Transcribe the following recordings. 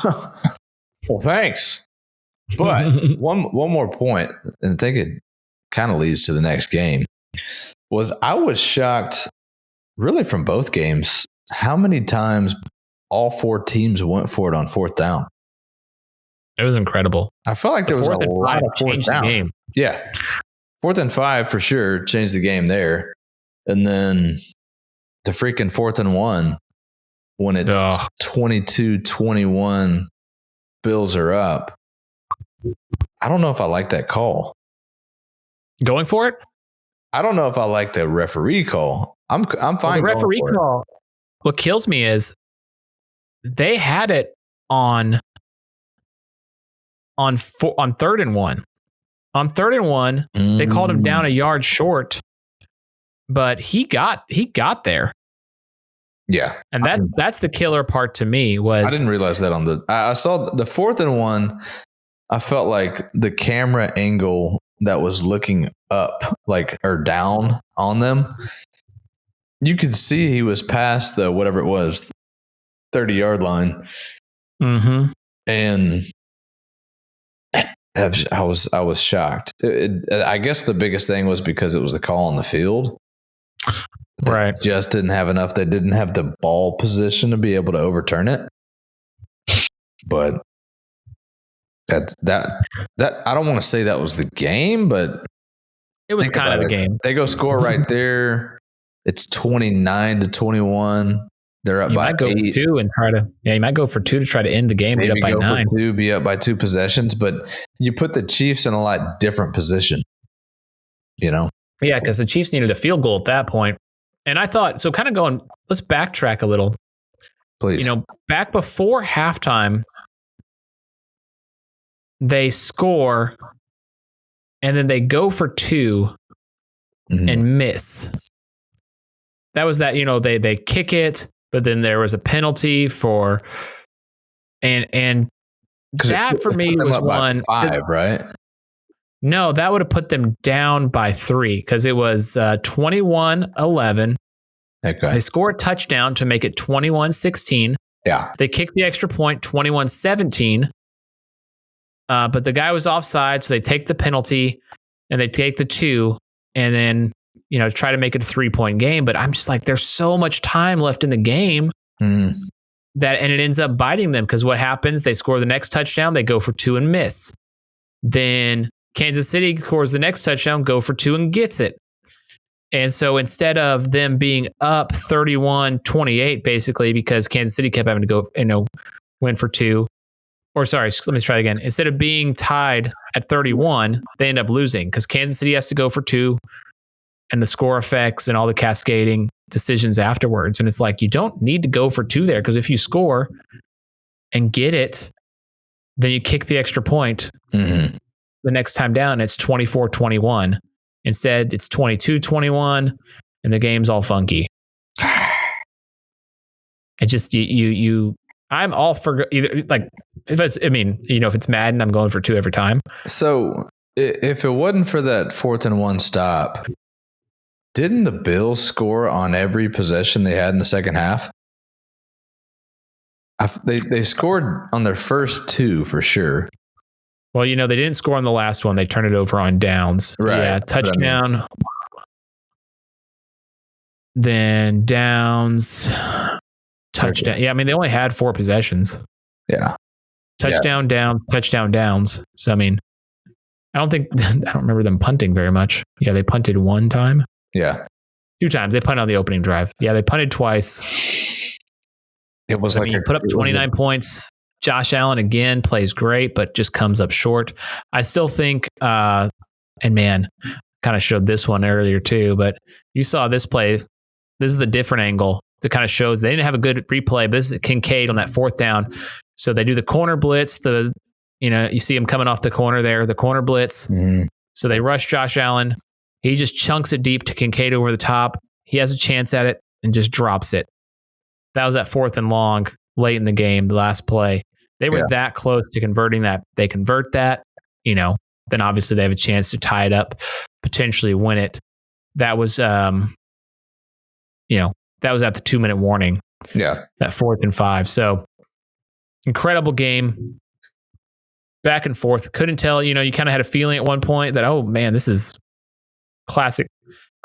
Well, thanks. But one more point, and I think it kind of leads to the next game, was I was shocked really from both games how many times all four teams went for it on fourth down. It was incredible. I felt like there was a lot of fourth down. The game. Yeah. 4th and 5 for sure changed the game there. And then the freaking 4th and 1 when it's 22-21, Bills are up. I don't know if I like that call. Going for it? I don't know if I like the referee call. I'm fine. The referee call. What kills me is they had it on 3rd and 1. On 3rd and 1, they called him down a yard short, but he got there. Yeah, and that's the killer part to me. Was I didn't realize that I saw the 4th and 1. I felt like the camera angle that was looking up, like, or down on them, you could see he was past the whatever it was 30-yard line. Mm-hmm. And I was shocked. I guess the biggest thing was because it was the call on the field. Right. They just didn't have enough. They didn't have the ball position to be able to overturn it. But that I don't want to say that was the game, but it was kind of the game. They go score right there. It's 29-21. They're up by 8. You might go for 2 to try to end the game. Maybe be up by 9. For 2, be up by 2 possessions, but you put the Chiefs in a lot different position. You know? Yeah, because the Chiefs needed a field goal at that point. And I thought, so kind of going, let's backtrack a little. Please. Back before halftime, they score and then they go for 2 and miss. That was that, they kick it, but then there was a penalty for, and that for me was one 5, right? No, that would have put them down by 3 because it was 21-11. Okay. They score a touchdown to make it 21-16. Yeah. They kick the extra point, 21-17. But the guy was offside, so they take the penalty and they take the 2 and then, try to make it a 3-point game. But I'm just like, there's so much time left in the game and it ends up biting them because what happens? They score the next touchdown, they go for 2 and miss. Then Kansas City scores the next touchdown, go for 2 and gets it. And so instead of them being up 31-28, basically, because Kansas City kept having to go, win for 2. Or sorry, let me try again. Instead of being tied at 31, they end up losing because Kansas City has to go for 2 and the score effects and all the cascading decisions afterwards. And it's like, you don't need to go for 2 there because if you score and get it, then you kick the extra point. Mm-hmm. The next time down, it's 24-21. Instead, it's 22-21, and the game's all funky. It just I'm all for either, like, if it's Madden, I'm going for 2 every time. So if it wasn't for that 4th and 1 stop, didn't the Bills score on every possession they had in the second half? They scored on their first 2 for sure. Well, they didn't score on the last one. They turned it over on downs. Right. Yeah, touchdown. Then downs. Touchdown. Yeah, they only had 4 possessions. Yeah. Touchdown, downs, touchdown, downs. So, I don't remember them punting very much. Yeah, they punted 1 time. Yeah. 2 times. They punted on the opening drive. Yeah, they punted twice. It was put up 29 points. Josh Allen again plays great, but just comes up short. I still think, kind of showed this one earlier too, but you saw this play. This is the different angle that kind of shows they didn't have a good replay, but this is Kincaid on that 4th down. So they do the corner blitz, you see him coming off the corner there, the corner blitz. Mm-hmm. So they rush Josh Allen. He just chunks it deep to Kincaid over the top. He has a chance at it and just drops it. That was that 4th and long late in the game, the last play. They were that close to converting that. They convert that, then obviously they have a chance to tie it up, potentially win it. That was, that was at the 2-minute warning. Yeah. That 4th and 5. So incredible game. Back and forth. Couldn't tell, you kind of had a feeling at one point that, oh man, this is classic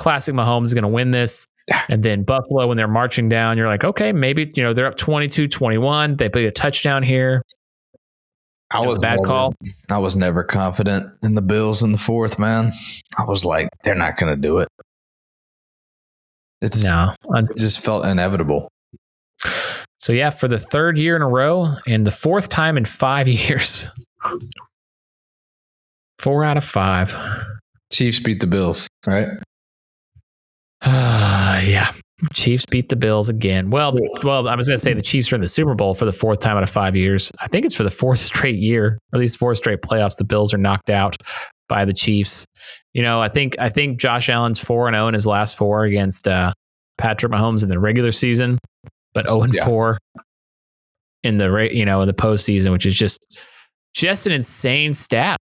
Mahomes is going to win this. And then Buffalo, when they're marching down, you're like, okay, maybe, they're up 22-21. They played a touchdown here. I was never confident in the Bills in the fourth, man. I was like, they're not going to do it. It just felt inevitable. So yeah, for the third year in a row and the fourth time in 5 years, 4 out of 5. Chiefs beat the Bills, right? Yeah. Chiefs beat the Bills again. Well, I was going to say the Chiefs are in the Super Bowl for the fourth time out of 5 years. I think it's for the fourth straight year, or at least 4 straight playoffs. The Bills are knocked out by the Chiefs. I think Josh Allen's 4-0 in his last 4 against Patrick Mahomes in the regular season, but 0-4 in the in the postseason, which is just an insane stat.